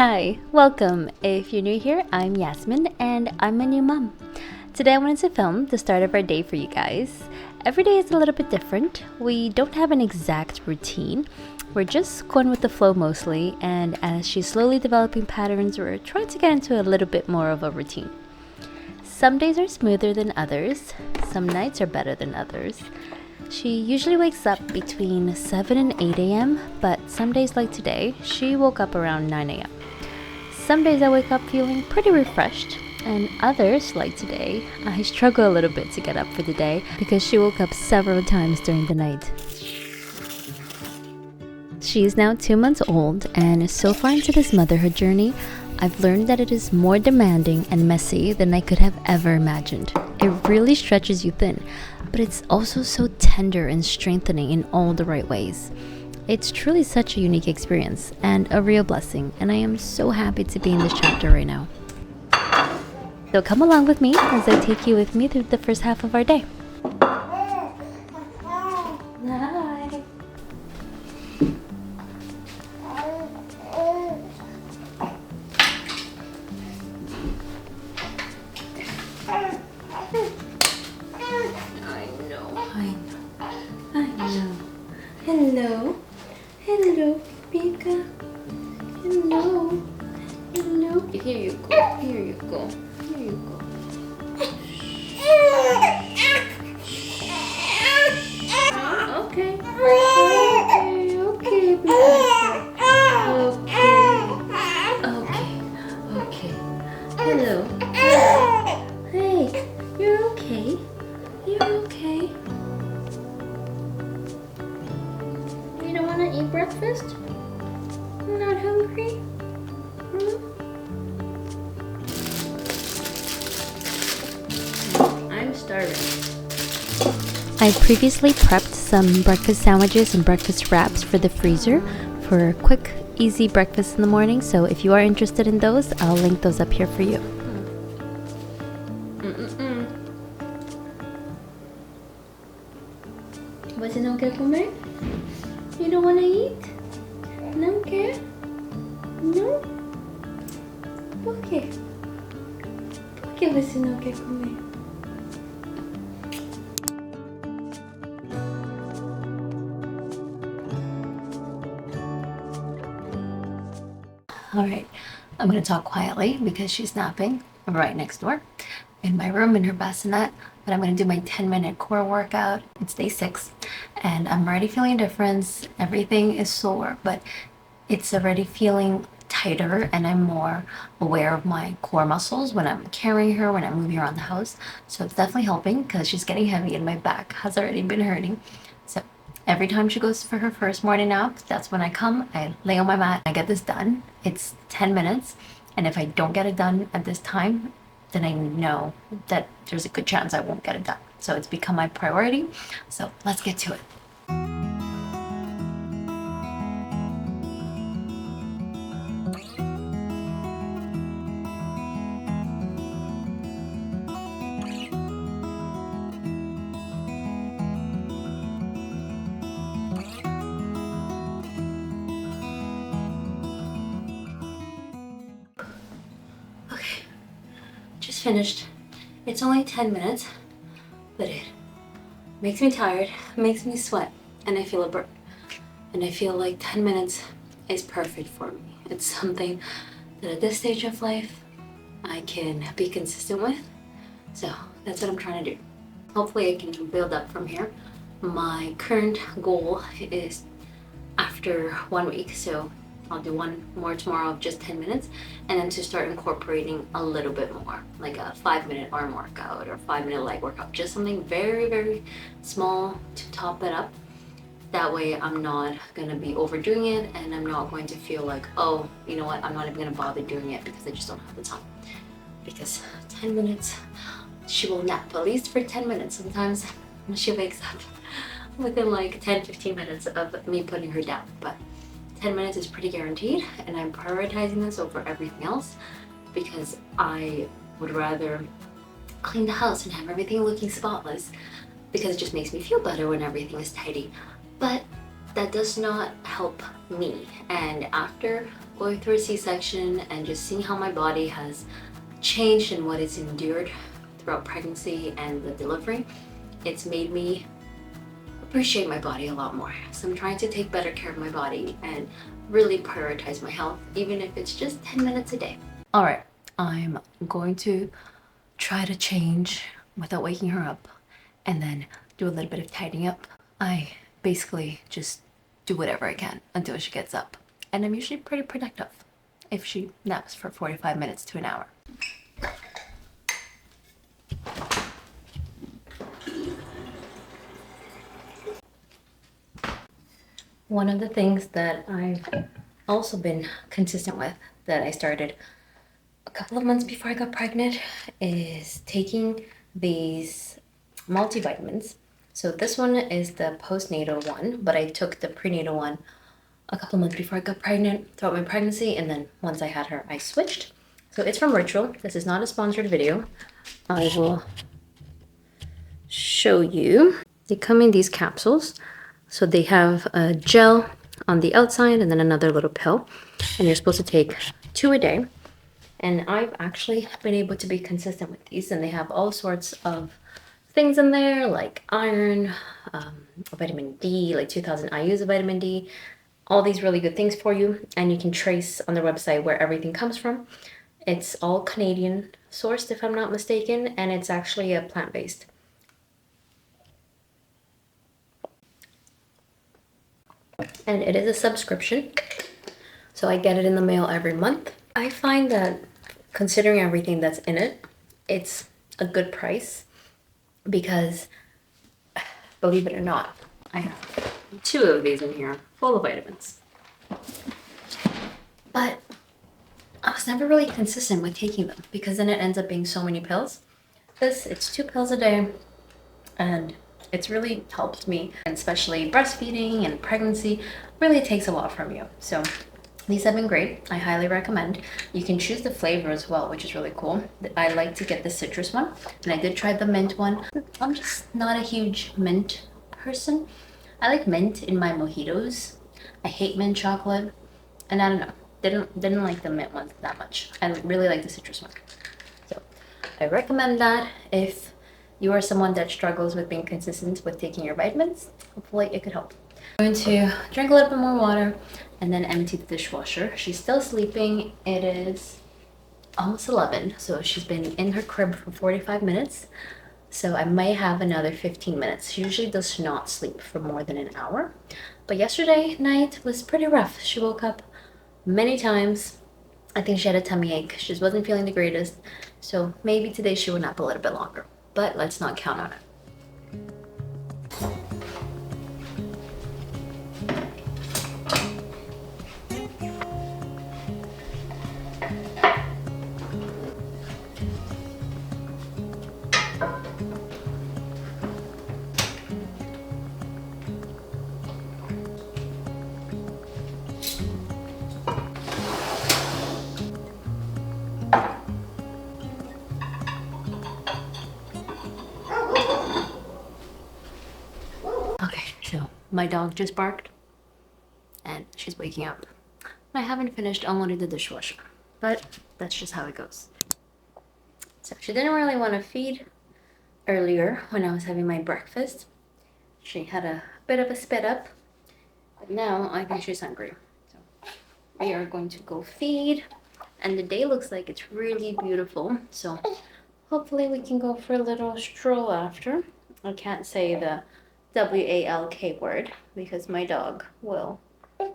Hi, welcome. If you're new here, I'm Yasmin and I'm a new mom. Today I wanted to film the start of our day for you guys. Every day is a little bit different. We don't have an exact routine. We're just going with the flow mostly, and as she's slowly developing patterns, we're trying to get into a little bit more of a routine. Some days are smoother than others, some nights are better than others. She usually wakes up between 7 and 8 a.m., but some days like today, she woke up around 9 a.m. Some days I wake up feeling pretty refreshed, and others, like today, I struggle a little bit to get up for the day because she woke up several times during the night. She is now 2 months old, and so far into this motherhood journey, I've learned that it is more demanding and messy than I could have ever imagined. It really stretches you thin, but it's also so tender and strengthening in all the right ways. It's truly such a unique experience and a real blessing, and I am so happy to be in this chapter right now. So come along with me as I take you with me through the first half of our day. Hi. I know. Hello. Hello, Pika. Hello. Hello. Here you go. Here you go. Here you go. Okay. Okay. Okay, Pika. Okay. Okay. Hello. Hey, you're okay. You're okay. You don't want to eat breakfast? You're not hungry? I'm starving. I previously prepped some breakfast sandwiches and breakfast wraps for the freezer for a quick, easy breakfast in the morning. So if you are interested in those, I'll link those up here for you. ¿Você não quer comer? You don't want to eat? Não quer? Não? Por quê? Por que você não quer comer? Alright, I'm going to talk quietly because she's napping right next door in my room in her bassinet, but I'm going to do my 10-minute core workout. It's day 6 and I'm already feeling a difference. Everything is sore, but it's already feeling tighter and I'm more aware of my core muscles when I'm carrying her, when I'm moving around the house. So it's definitely helping because she's getting heavy and my back has already been hurting. So every time she goes for her first morning nap, that's when I come, I lay on my mat, I get this done. It's 10 minutes, and if I don't get it done at this time, then I know that there's a good chance I won't get it done. So it's become my priority. So let's get to it. Okay, just finished. It's only 10 minutes, but it makes me tired, makes me sweat, and I feel a burn. And I feel like 10 minutes is perfect for me. It's something that at this stage of life, I can be consistent with. So that's what I'm trying to do. Hopefully I can build up from here. My current goal is after 1 week, so I'll do one more tomorrow of just 10 minutes, and then to start incorporating a little bit more, like a 5-minute arm workout or 5-minute leg workout, just something very, very small to top it up. That way I'm not gonna be overdoing it and I'm not going to feel like, oh, you know what, I'm not even gonna bother doing it because I just don't have the time. Because 10 minutes, she will nap at least for 10 minutes. Sometimes she wakes up within like 10-15 minutes of me putting her down, but 10 minutes is pretty guaranteed, and I'm prioritizing this over everything else because I would rather clean the house and have everything looking spotless because it just makes me feel better when everything is tidy. But that does not help me. And after going through a C-section and just seeing how my body has changed and what it's endured throughout pregnancy and the delivery, it's made me appreciate my body a lot more. So I'm trying to take better care of my body and really prioritize my health, even if it's just 10 minutes a day. All right, I'm going to try to change without waking her up and then do a little bit of tidying up. I basically just do whatever I can until she gets up. And I'm usually pretty productive if she naps for 45 minutes to an hour. One of the things that I've also been consistent with, that I started a couple of months before I got pregnant, is taking these multivitamins. So this one is the postnatal one, but I took the prenatal one a couple of months before I got pregnant, throughout my pregnancy, and then once I had her, I switched. So it's from Ritual. This is not a sponsored video. I will show you. They come in these capsules. So they have a gel on the outside and then another little pill. And you're supposed to take 2 a day. And I've actually been able to be consistent with these. And they have all sorts of things in there, like iron, vitamin D, like 2000 IUs of vitamin D. All these really good things for you. And you can trace on their website where everything comes from. It's all Canadian sourced, if I'm not mistaken. And it's actually a plant-based. And it is a subscription, so I get it in the mail every month. I find that considering everything that's in it, it's a good price because, believe it or not, I have 2 of these in here full of vitamins. But I was never really consistent with taking them because then it ends up being so many pills. It's 2 pills a day, and it's really helped me, and especially breastfeeding and pregnancy really takes a lot from you. So these have been great. I highly recommend. You can choose the flavor as well, which is really cool. I like to get the citrus one, and I did try the mint one. I'm just not a huge mint person. I like mint in my mojitos. I hate mint chocolate, and I don't know. Didn't like the mint ones that much. I really like the citrus one. So I recommend that if you are someone that struggles with being consistent with taking your vitamins. Hopefully it could help. I'm going to drink a little bit more water and then empty the dishwasher. She's still sleeping. It is almost 11, so she's been in her crib for 45 minutes. So I might have another 15 minutes. She usually does not sleep for more than an hour. But yesterday night was pretty rough. She woke up many times. I think she had a tummy ache. She just wasn't feeling the greatest. So maybe today she will nap a little bit longer. But let's not count on it. My dog just barked and she's waking up. I haven't finished unloading the dishwasher, but that's just how it goes. So she didn't really want to feed earlier when I was having my breakfast. She had a bit of a spit up, but now I think she's hungry. So we are going to go feed, and the day looks like it's really beautiful. So hopefully we can go for a little stroll after. I can't say the WALK word because my dog will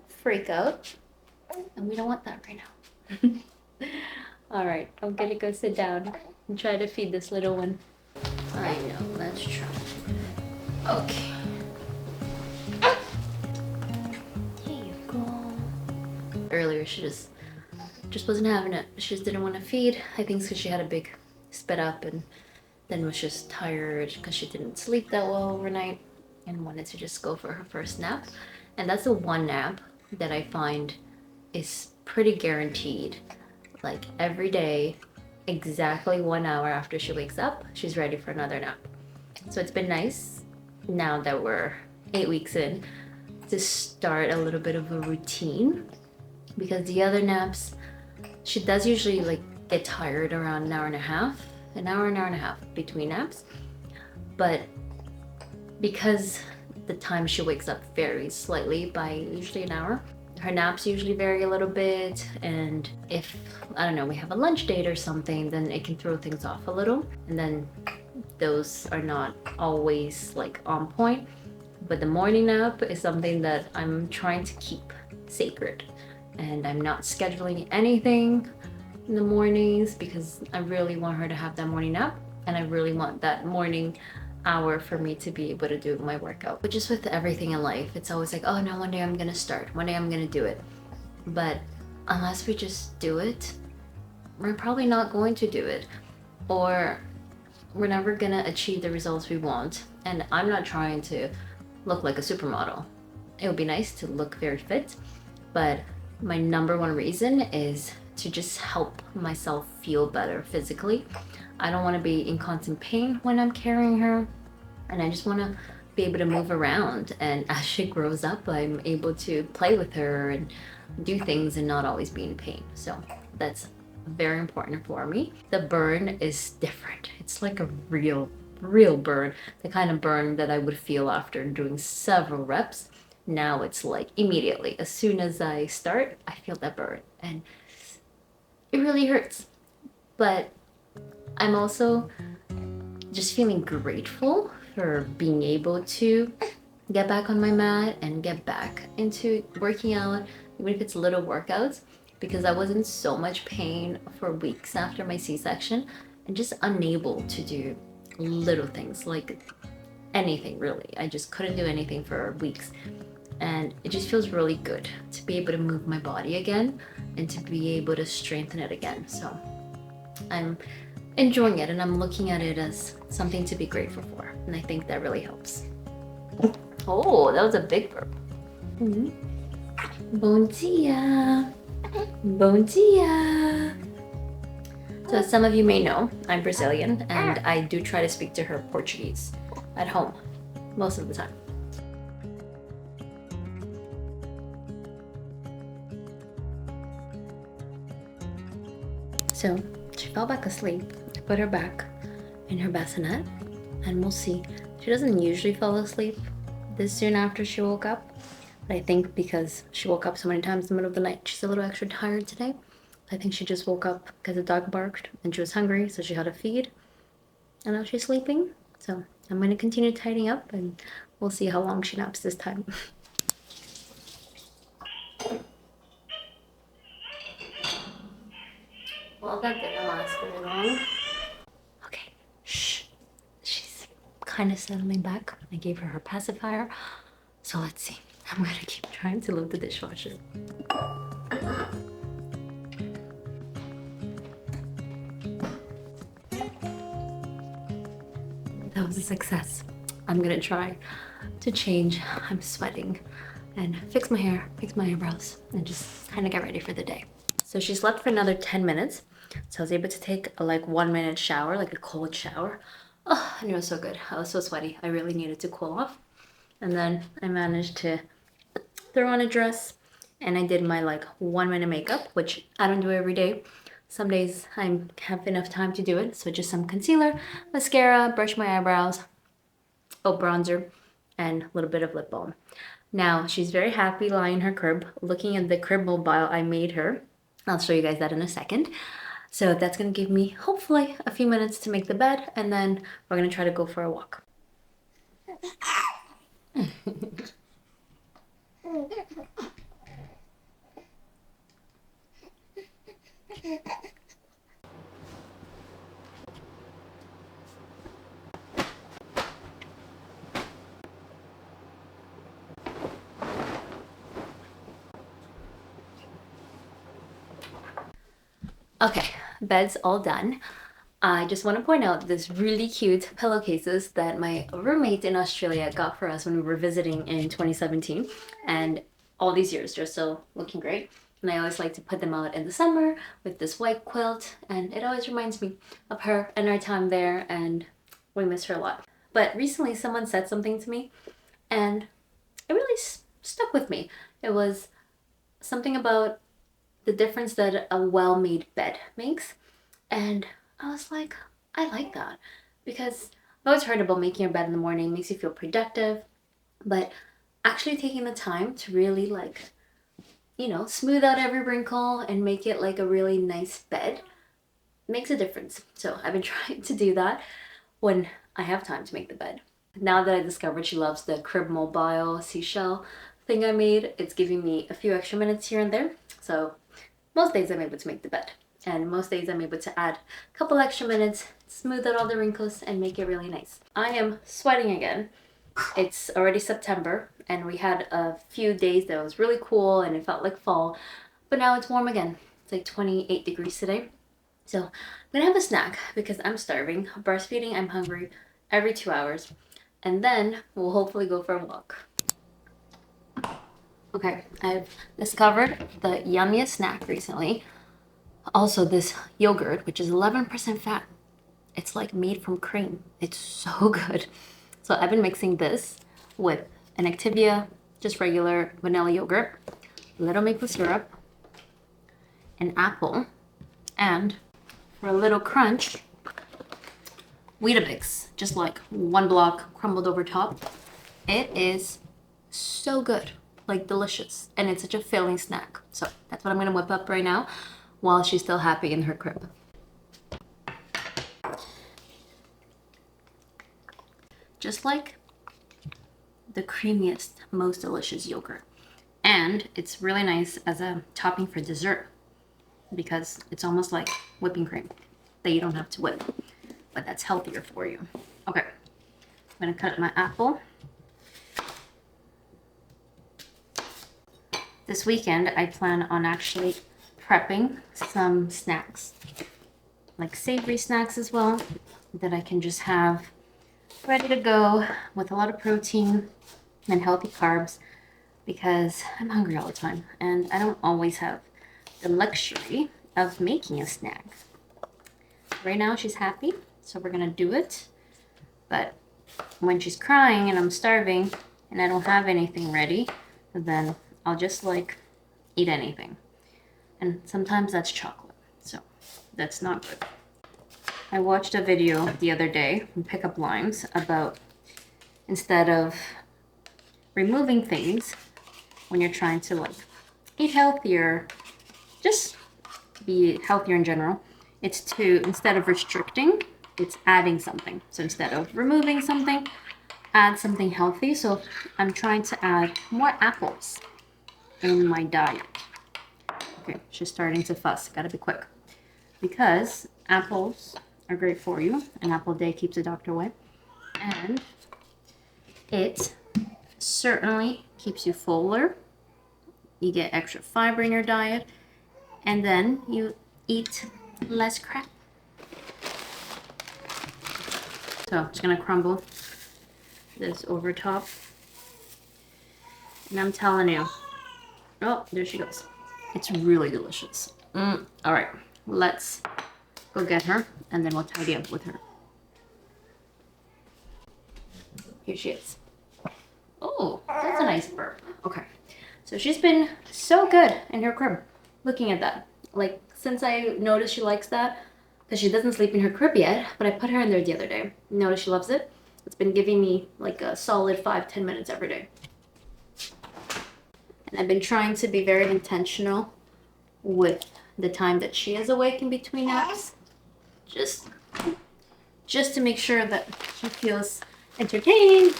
freak out, and we don't want that right now. All right, I'm gonna go sit down and try to feed this little one. I know, let's try. Okay. Here you go. Earlier she just wasn't having it. She just didn't want to feed. I think it's because she had a big spit up and then was just tired because she didn't sleep that well overnight and wanted to just go for her first nap. And that's the one nap that I find is pretty guaranteed. Like every day, exactly 1 hour after she wakes up, she's ready for another nap. So it's been nice now that we're 8 weeks in to start a little bit of a routine. because the other naps, she does usually like get tired around an hour and a half, an hour and a half between naps. But because the time she wakes up varies slightly by usually an hour, her naps usually vary a little bit, and if, I don't know, we have a lunch date or something, then it can throw things off a little, and then those are not always like on point. But the morning nap is something that I'm trying to keep sacred, and I'm not scheduling anything in the mornings because I really want her to have that morning nap, and I really want that morning hour for me to be able to do my workout. But just with everything in life, it's always like, oh no, one day I'm gonna start, one day I'm gonna do it. But unless we just do it, we're probably not going to do it, or we're never gonna achieve the results we want. And I'm not trying to look like a supermodel. It would be nice to look very fit, but my number one reason is to just help myself feel better physically. I don't want to be in constant pain when I'm carrying her, and I just want to be able to move around. And as she grows up, I'm able to play with her and do things and not always be in pain. So that's very important for me. The burn is different. It's like a real burn, the kind of burn that I would feel after doing several reps. Now it's like immediately, as soon as I start, I feel that burn, and it really hurts. But I'm also just feeling grateful for being able to get back on my mat and get back into working out, even if it's little workouts, because I was in so much pain for weeks after my C-section and just unable to do little things, like anything really. I just couldn't do anything for weeks. And it just feels really good to be able to move my body again and to be able to strengthen it again. So I'm enjoying it, and I'm looking at it as something to be grateful for. And I think that really helps. Oh, that was a big burp. Mm-hmm. Bom dia. Bom dia. So as some of you may know, I'm Brazilian, and I do try to speak to her Portuguese at home most of the time. So she fell back asleep. I put her back in her bassinet, and we'll see. She doesn't usually fall asleep this soon after she woke up, but I think because she woke up so many times in the middle of the night, she's a little extra tired today. I think she just woke up because the dog barked and she was hungry, so she had a feed, and now she's sleeping. So I'm going to continue tidying up, and we'll see how long she naps this time. Well, that didn't last very long. Okay, shh. She's kind of settling back. I gave her pacifier, so let's see. I'm gonna keep trying to load the dishwasher. That was a success. I'm gonna try to change. I'm sweating, and fix my hair, fix my eyebrows, and just kind of get ready for the day. So she slept for another 10 minutes. So I was able to take a 1-minute shower, like a cold shower. Oh, and it was so good. I was so sweaty. I really needed to cool off. And then I managed to throw on a dress, and I did my 1-minute makeup, which I don't do every day. Some days I have enough time to do it. So just some concealer, mascara, brush my eyebrows, bronzer, and a little bit of lip balm. Now she's very happy lying in her crib, looking at the crib mobile I made her. I'll show you guys that in a second. So that's gonna give me, hopefully, a few minutes to make the bed, and then we're gonna try to go for a walk. Okay, bed's all done. I just want to point out this really cute pillowcases that my roommate in Australia got for us when we were visiting in 2017. And all these years, they're still looking great. And I always like to put them out in the summer with this white quilt. And it always reminds me of her and our time there, and we miss her a lot. But recently someone said something to me, and it really stuck with me. It was something about the difference that a well-made bed makes. And I was like, I like that, because I've always heard about making your bed in the morning makes you feel productive, but actually taking the time to really like, you know, smooth out every wrinkle and make it like a really nice bed makes a difference. So I've been trying to do that when I have time to make the bed. Now that I discovered she loves the Crib Mobile seashell thing I made, it's giving me a few extra minutes here and there. So most days I'm able to make the bed. And most days I'm able to add a couple extra minutes, smooth out all the wrinkles, and make it really nice. I am sweating again. It's already September, and we had a few days that was really cool and it felt like fall, but now it's warm again. It's like 28 degrees today. So I'm gonna have a snack because I'm starving. Breastfeeding, I'm hungry every 2 hours. And then we'll hopefully go for a walk. Okay, I've discovered the yummiest snack recently. Also, this yogurt, which is 11% fat. It's like made from cream. It's so good. So I've been mixing this with an Activia, just regular vanilla yogurt, a little maple syrup, an apple, and for a little crunch, Weetabix, just like one block crumbled over top. It is so good, like delicious, and it's such a filling snack. So that's what I'm gonna whip up right now while she's still happy in her crib. Just like the creamiest, most delicious yogurt. And it's really nice as a topping for dessert because it's almost like whipping cream that you don't have to whip, but that's healthier for you. Okay, I'm gonna cut up my apple. This weekend, I plan on actually prepping some snacks, like savory snacks as well, that I can just have ready to go with a lot of protein and healthy carbs, because I'm hungry all the time and I don't always have the luxury of making a snack. Right now she's happy, so we're gonna do it. But when she's crying and I'm starving and I don't have anything ready, then I'll just like eat anything. And sometimes that's chocolate, so that's not good. I watched a video the other day from Pickup Lines about instead of removing things when you're trying to like eat healthier, just be healthier in general, it's to, instead of restricting, it's adding something. So instead of removing something, add something healthy. So I'm trying to add more apples in my diet. Okay, she's starting to fuss. Gotta be quick. Because apples are great for you. An apple a day keeps the doctor away. And it certainly keeps you fuller. You get extra fiber in your diet. And then you eat less crap. So I'm just gonna crumble this over top. And I'm telling you, oh, there she goes. It's really delicious. All right, let's go get her and then we'll tidy up with her. Here she is. Oh, that's a nice burp. Okay, so she's been so good in her crib. Looking at that, like since I noticed she likes that, because she doesn't sleep in her crib yet, but I put her in there the other day. Notice she loves it. It's been giving me like a solid 5-10 minutes every day. And I've been trying to be very intentional with the time that she is awake in between naps. Just to make sure that she feels entertained.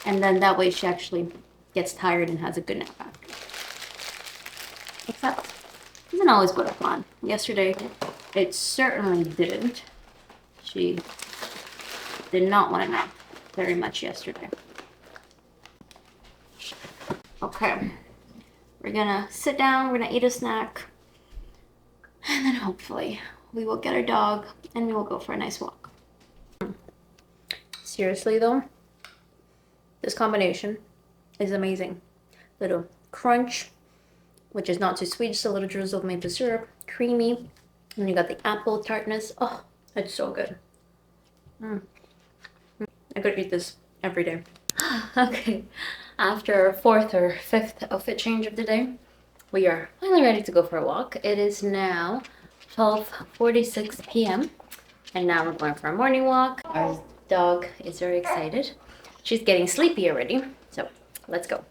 And then that way she actually gets tired and has a good nap after. Except, it doesn't always go to plan. Yesterday, it certainly didn't. She did not want to nap very much yesterday. Okay, we're gonna sit down, we're gonna eat a snack, and then hopefully we will get our dog and we will go for a nice walk. Seriously though, this combination is amazing. Little crunch, which is not too sweet, just a little drizzle of maple syrup, creamy, and you got the apple tartness. Oh, it's so good. I could eat this every day. Okay, after our 4th or 5th outfit change of the day, We are finally ready to go for a walk. It is now 12:46 p.m. and now we're going for a morning walk. Our dog is very excited. She's getting sleepy already, so let's go.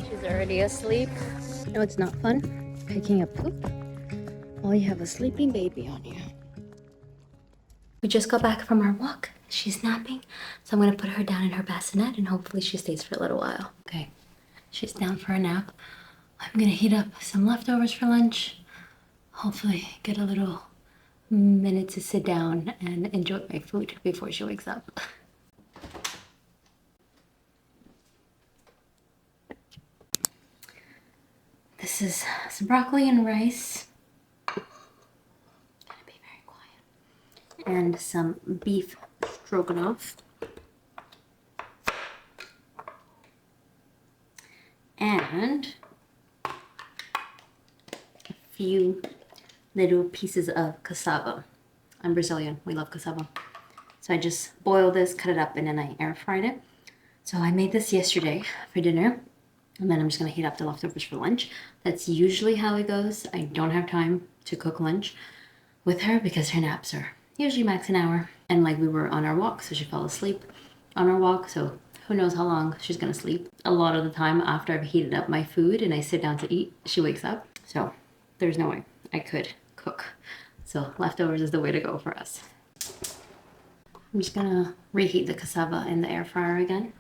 She's already asleep. No, it's not fun picking up poop while you have a sleeping baby on you. We just got back from our walk. She's napping, so I'm gonna put her down in her bassinet and hopefully she stays for a little while. Okay, she's down for a nap. I'm gonna heat up some leftovers for lunch. Hopefully get a little minute to sit down and enjoy my food before she wakes up. This is some broccoli and rice. Gonna be very quiet. And some beef stroganoff. And a few little pieces of cassava. I'm Brazilian, we love cassava. So I just boiled this, cut it up, and then I air fried it. So I made this yesterday for dinner. And then I'm just gonna heat up the leftovers for lunch. That's usually how it goes. I don't have time to cook lunch with her because her naps are usually max an hour. And like we were on our walk, so she fell asleep on our walk. So who knows how long she's gonna sleep. A lot of the time after I've heated up my food and I sit down to eat, she wakes up. So there's no way I could cook. So leftovers is the way to go for us. I'm just gonna reheat the cassava in the air fryer again.